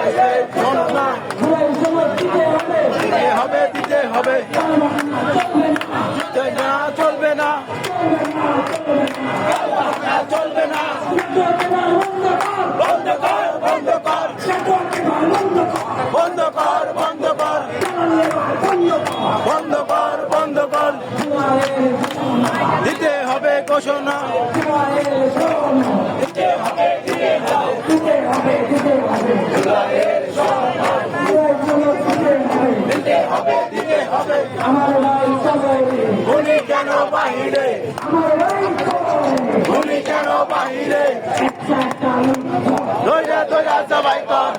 শোনো না, দিতে হবে, দিতে হবে, চলবে না, চলবে না, বন্ধ কর, বন্ধ কর, বন্ধ কর, বন্ধ কর, বন্ধ কর, বন্ধ কর, দিতে হবে ঘোষণা, দিতে হবে, দিতে হবে, দিতে হবে, দিতে হবে, গুলি কেন বাহিরে, গুলি কেন বাহিরে, ধৈর্য ধৈর্য সবাই কর,